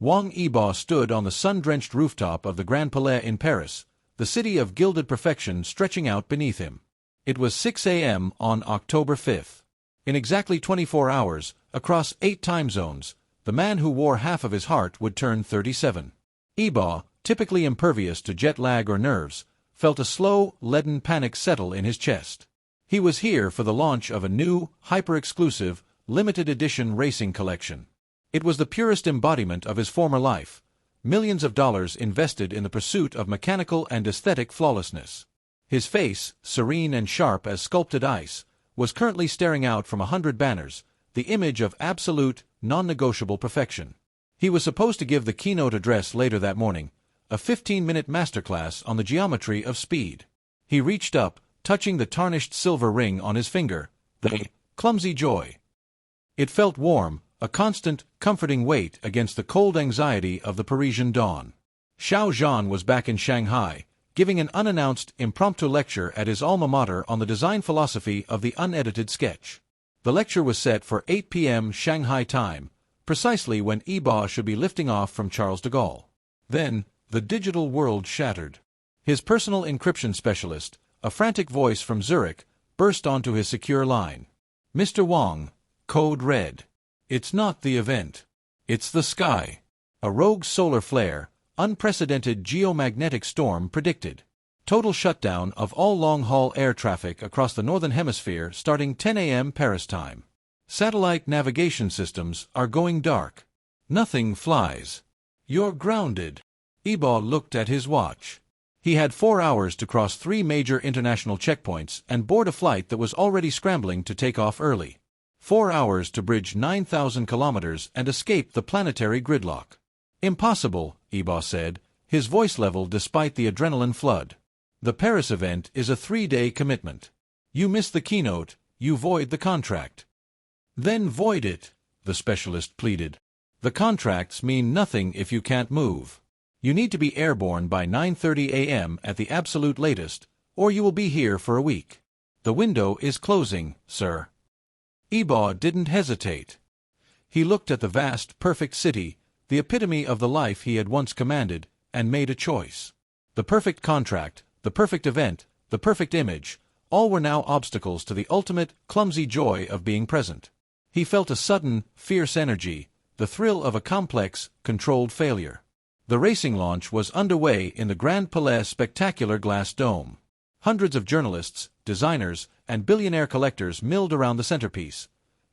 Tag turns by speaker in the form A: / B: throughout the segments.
A: Wang Yibo stood on the sun-drenched rooftop of the Grand Palais in Paris, the city of gilded perfection stretching out beneath him. It was 6 a.m. on October 5th. In exactly 24 hours, across 8 time zones, the man who wore half of his heart would turn 37. Yibo, typically impervious to jet lag or nerves, felt a slow, leaden panic settle in his chest. He was here for the launch of a new, hyper-exclusive, limited-edition racing collection. It was the purest embodiment of his former life, millions of dollars invested in the pursuit of mechanical and aesthetic flawlessness. His face, serene and sharp as sculpted ice, was currently staring out from 100 banners, the image of absolute, non-negotiable perfection. He was supposed to give the keynote address later that morning, a 15-minute masterclass on the geometry of speed. He reached up, touching the tarnished silver ring on his finger, the clumsy joy. It felt warm, a constant, comforting weight against the cold anxiety of the Parisian dawn. Xiao Zhan was back in Shanghai, giving an unannounced, impromptu lecture at his alma mater on the design philosophy of the unedited sketch. The lecture was set for 8 p.m. Shanghai time, precisely when Yibo should be lifting off from Charles de Gaulle. Then, the digital world shattered. His personal encryption specialist, a frantic voice from Zurich, burst onto his secure line. "Mr. Wang, code red. It's not the event. It's the sky." A rogue solar flare, unprecedented geomagnetic storm predicted. Total shutdown of all long-haul air traffic across the Northern Hemisphere starting 10 a.m. Paris time. Satellite navigation systems are going dark. Nothing flies. You're grounded. Yibo looked at his watch. He had 4 hours to cross 3 major international checkpoints and board a flight that was already scrambling to take off early. 4 hours to bridge 9,000 kilometers and escape the planetary gridlock. "Impossible," Yibo said, his voice level despite the adrenaline flood. "The Paris event is a 3-day commitment. You miss the keynote, you void the contract." "Then void it," the specialist pleaded. "The contracts mean nothing if you can't move. You need to be airborne by 9:30 a.m. at the absolute latest, or you will be here for a week. The window is closing, sir." Yibo didn't hesitate. He looked at the vast, perfect city, the epitome of the life he had once commanded, and made a choice. The perfect contract, the perfect event, the perfect image, all were now obstacles to the ultimate, clumsy joy of being present. He felt a sudden, fierce energy, the thrill of a complex, controlled failure. The racing launch was underway in the Grand Palais' spectacular glass dome. Hundreds of journalists, designers, and billionaire collectors milled around the centerpiece.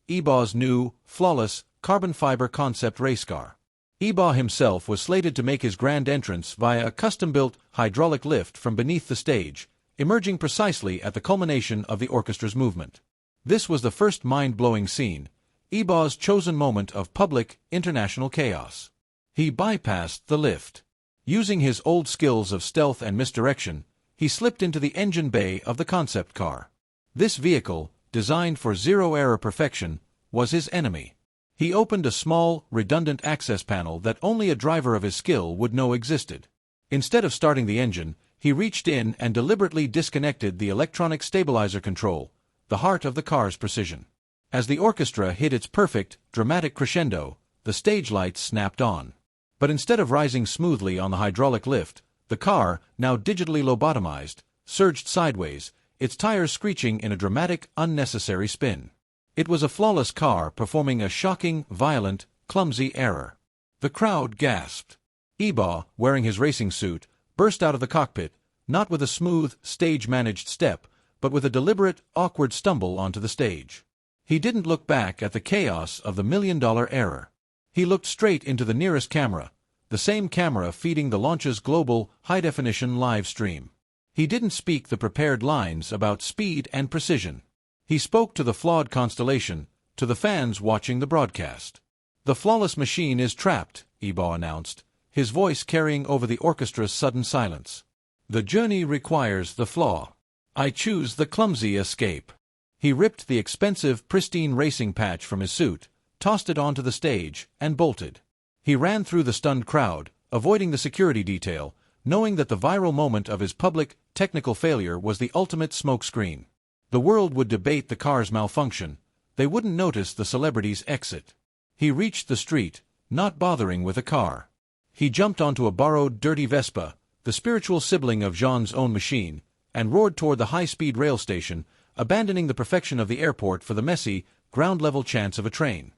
A: Yibo's new, flawless, carbon fiber concept race car. Yibo himself was slated to make his grand entrance via a custom-built hydraulic lift from beneath the stage, emerging precisely at the culmination of the orchestra's movement. This was the first mind-blowing scene, Yibo's chosen moment of public, international chaos. He bypassed the lift. Using his old skills of stealth and misdirection, he slipped into the engine bay of the concept car. This vehicle, designed for zero-error perfection, was his enemy. He opened a small, redundant access panel that only a driver of his skill would know existed. Instead of starting the engine, he reached in and deliberately disconnected the electronic stabilizer control, the heart of the car's precision. As the orchestra hit its perfect, dramatic crescendo, the stage lights snapped on. But instead of rising smoothly on the hydraulic lift, the car, now digitally lobotomized, surged sideways, its tires screeching in a dramatic, unnecessary spin. It was a flawless car performing a shocking, violent, clumsy error. The crowd gasped. Yibo, wearing his racing suit, burst out of the cockpit, not with a smooth, stage-managed step, but with a deliberate, awkward stumble onto the stage. He didn't look back at the chaos of the million-dollar error. He looked straight into the nearest camera, the same camera feeding the launch's global, high-definition live stream. He didn't speak the prepared lines about speed and precision. He spoke to the flawed constellation, to the fans watching the broadcast. "The flawless machine is trapped," Yibo announced, his voice carrying over the orchestra's sudden silence. "The journey requires the flaw. I choose the clumsy escape." He ripped the expensive, pristine racing patch from his suit, tossed it onto the stage, and bolted. He ran through the stunned crowd, avoiding the security detail, knowing that the viral moment of his public, technical failure was the ultimate smokescreen. The world would debate the car's malfunction. They wouldn't notice the celebrity's exit. He reached the street, not bothering with a car. He jumped onto a borrowed dirty Vespa, the spiritual sibling of Zhan's own machine, and roared toward the high-speed rail station, abandoning the perfection of the airport for the messy, ground-level chance of a train.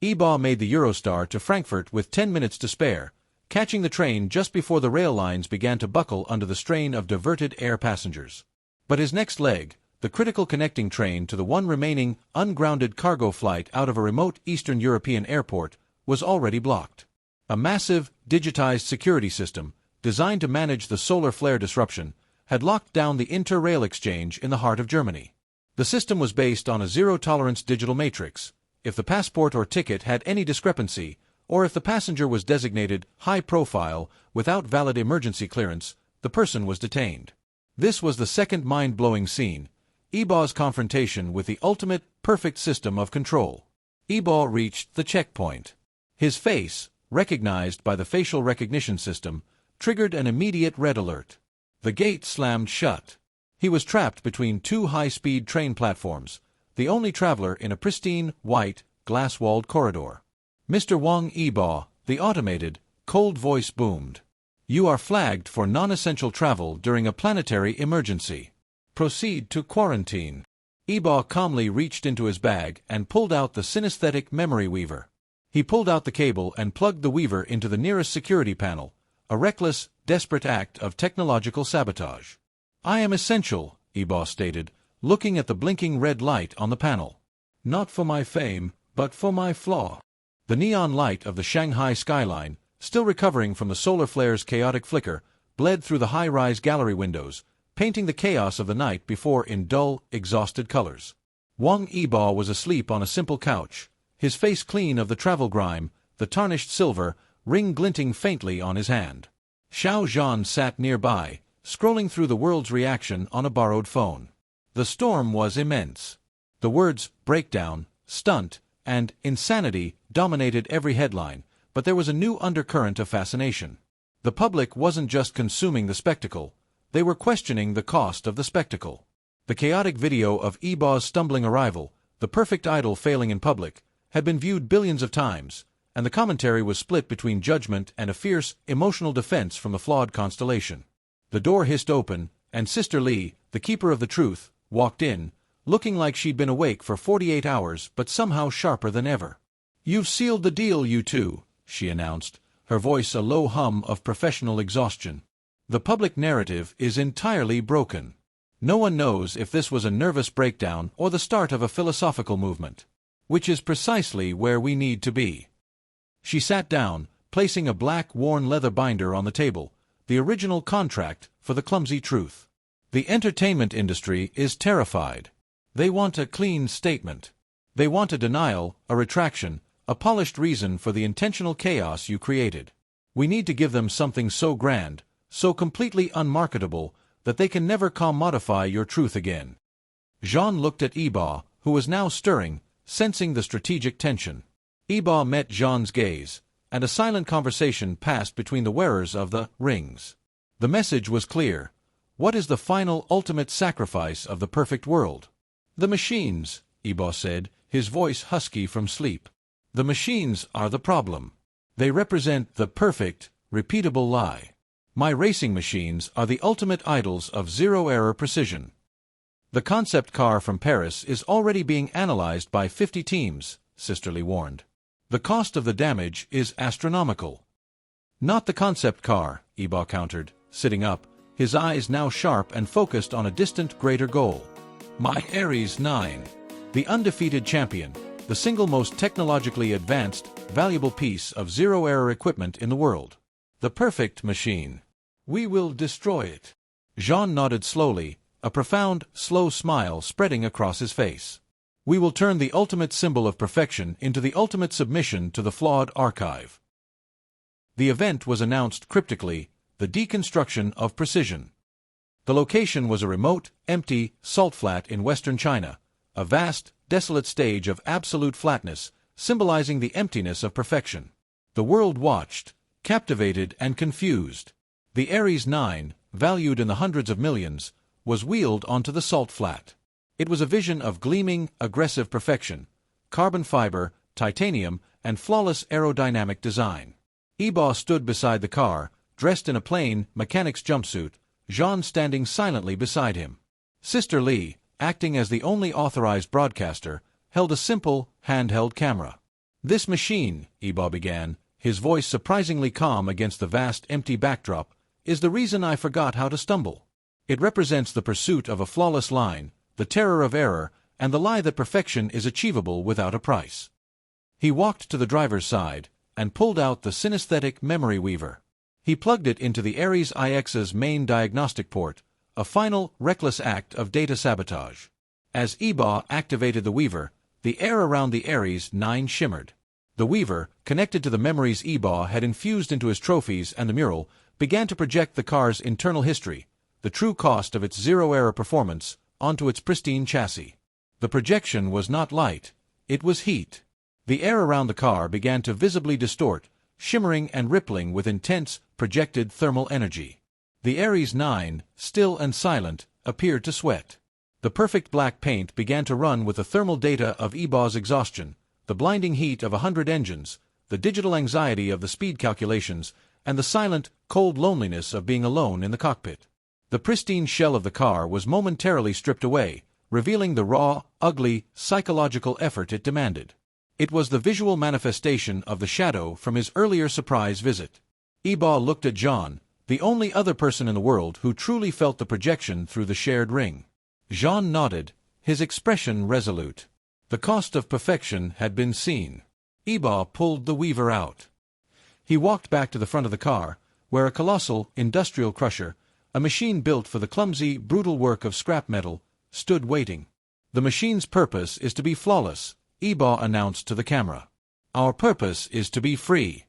A: Yibo made the Eurostar to Frankfurt with 10 minutes to spare, catching the train just before the rail lines began to buckle under the strain of diverted air passengers. But his next leg, the critical connecting train to the one remaining ungrounded cargo flight out of a remote Eastern European airport, was already blocked. A massive, digitized security system, designed to manage the solar flare disruption, had locked down the inter-rail exchange in the heart of Germany. The system was based on a zero-tolerance digital matrix. If the passport or ticket had any discrepancy, or if the passenger was designated high-profile without valid emergency clearance, the person was detained. This was the second mind-blowing scene, Yibo's confrontation with the ultimate, perfect system of control. Yibo reached the checkpoint. His face, recognized by the facial recognition system, triggered an immediate red alert. The gate slammed shut. He was trapped between two high-speed train platforms, the only traveler in a pristine, white, glass-walled corridor. "Mr. Wang Yibo," the automated, cold voice boomed. "You are flagged for non-essential travel during a planetary emergency. Proceed to quarantine." Yibo calmly reached into his bag and pulled out the synesthetic memory weaver. He pulled out the cable and plugged the weaver into the nearest security panel, a reckless, desperate act of technological sabotage. "I am essential," Yibo stated, looking at the blinking red light on the panel. "Not for my fame, but for my flaw." The neon light of the Shanghai skyline, still recovering from the solar flare's chaotic flicker, bled through the high-rise gallery windows, painting the chaos of the night before in dull, exhausted colors. Wang Yibo was asleep on a simple couch, his face clean of the travel grime, the tarnished silver ring glinting faintly on his hand. Xiao Zhan sat nearby, scrolling through the world's reaction on a borrowed phone. The storm was immense. The words breakdown, stunt, and insanity dominated every headline, but there was a new undercurrent of fascination. The public wasn't just consuming the spectacle, they were questioning the cost of the spectacle. The chaotic video of Yibo's stumbling arrival, the perfect idol failing in public, had been viewed billions of times, and the commentary was split between judgment and a fierce, emotional defense from the flawed constellation. The door hissed open, and Sister Li, the keeper of the truth, walked in, looking like she'd been awake for 48 hours but somehow sharper than ever. "You've sealed the deal, you two," she announced, her voice a low hum of professional exhaustion. "The public narrative is entirely broken. No one knows if this was a nervous breakdown or the start of a philosophical movement. Which is precisely where we need to be." She sat down, placing a black worn leather binder on the table, the original contract for the clumsy truth. "The entertainment industry is terrified. They want a clean statement. They want a denial, a retraction, a polished reason for the intentional chaos you created. We need to give them something so grand, so completely unmarketable, that they can never commodify your truth again." Zhan looked at Yibo, who was now stirring, sensing the strategic tension. Yibo met Zhan's gaze, and a silent conversation passed between the wearers of the rings. The message was clear. What is the final ultimate sacrifice of the perfect world? "The machines," Yibo said, his voice husky from sleep. "The machines are the problem. They represent the perfect, repeatable lie. My racing machines are the ultimate idols of zero-error precision. The concept car from Paris is already being analyzed by 50 teams," Sister Li warned. "The cost of the damage is astronomical." "Not the concept car," Yibo countered, sitting up, his eyes now sharp and focused on a distant greater goal. "My Ares 9. The undefeated champion, the single most technologically advanced, valuable piece of zero-error equipment in the world. The perfect machine. We will destroy it." Zhan nodded slowly, a profound, slow smile spreading across his face. "We will turn the ultimate symbol of perfection into the ultimate submission to the flawed archive." The event was announced cryptically, the deconstruction of precision. The location was a remote, empty, salt flat in western China, a vast, desolate stage of absolute flatness, symbolizing the emptiness of perfection. The world watched, captivated and confused. The Ares 9, valued in the hundreds of millions, was wheeled onto the salt flat. It was a vision of gleaming, aggressive perfection, carbon fiber, titanium, and flawless aerodynamic design. Yibo stood beside the car, dressed in a plain, mechanic's jumpsuit, Zhan standing silently beside him. Sister Li, acting as the only authorized broadcaster, held a simple, handheld camera. "This machine," Yibo began, his voice surprisingly calm against the vast empty backdrop, "is the reason I forgot how to stumble. It represents the pursuit of a flawless line, the terror of error, and the lie that perfection is achievable without a price." He walked to the driver's side and pulled out the synesthetic memory weaver. He plugged it into the Ares IX's main diagnostic port, a final, reckless act of data sabotage. As Yibo activated the weaver, the air around the Ares 9 shimmered. The weaver, connected to the memories Yibo had infused into his trophies and the mural, began to project the car's internal history, the true cost of its zero-error performance, onto its pristine chassis. The projection was not light, it was heat. The air around the car began to visibly distort, shimmering and rippling with intense, projected thermal energy. The Ares 9, still and silent, appeared to sweat. The perfect black paint began to run with the thermal data of Yibo's exhaustion, the blinding heat of 100 engines, the digital anxiety of the speed calculations, and the silent, cold loneliness of being alone in the cockpit. The pristine shell of the car was momentarily stripped away, revealing the raw, ugly, psychological effort it demanded. It was the visual manifestation of the shadow from his earlier surprise visit. Yibo looked at Zhan, the only other person in the world who truly felt the projection through the shared ring. Zhan nodded, his expression resolute. The cost of perfection had been seen. Yibo pulled the weaver out. He walked back to the front of the car, where a colossal, industrial crusher, a machine built for the clumsy, brutal work of scrap metal, stood waiting. "The machine's purpose is to be flawless," Yibo announced to the camera. "Our purpose is to be free."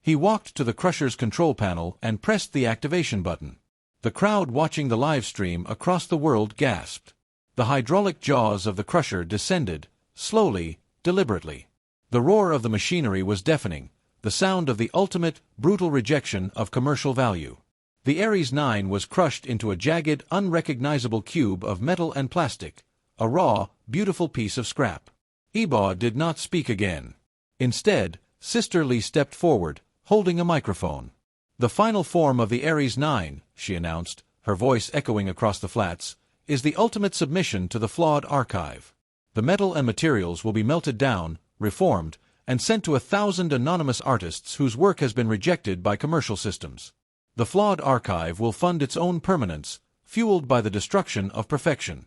A: He walked to the crusher's control panel and pressed the activation button. The crowd watching the live stream across the world gasped. The hydraulic jaws of the crusher descended, slowly, deliberately. The roar of the machinery was deafening, the sound of the ultimate, brutal rejection of commercial value. The Ares 9 was crushed into a jagged, unrecognizable cube of metal and plastic, a raw, beautiful piece of scrap. Yibo did not speak again. Instead, Sister Li stepped forward, holding a microphone. "The final form of the Ares 9, she announced, her voice echoing across the flats, is the ultimate submission to the flawed archive. The metal and materials will be melted down, reformed, and sent to 1,000 anonymous artists whose work has been rejected by commercial systems. The flawed archive will fund its own permanence, fueled by the destruction of perfection.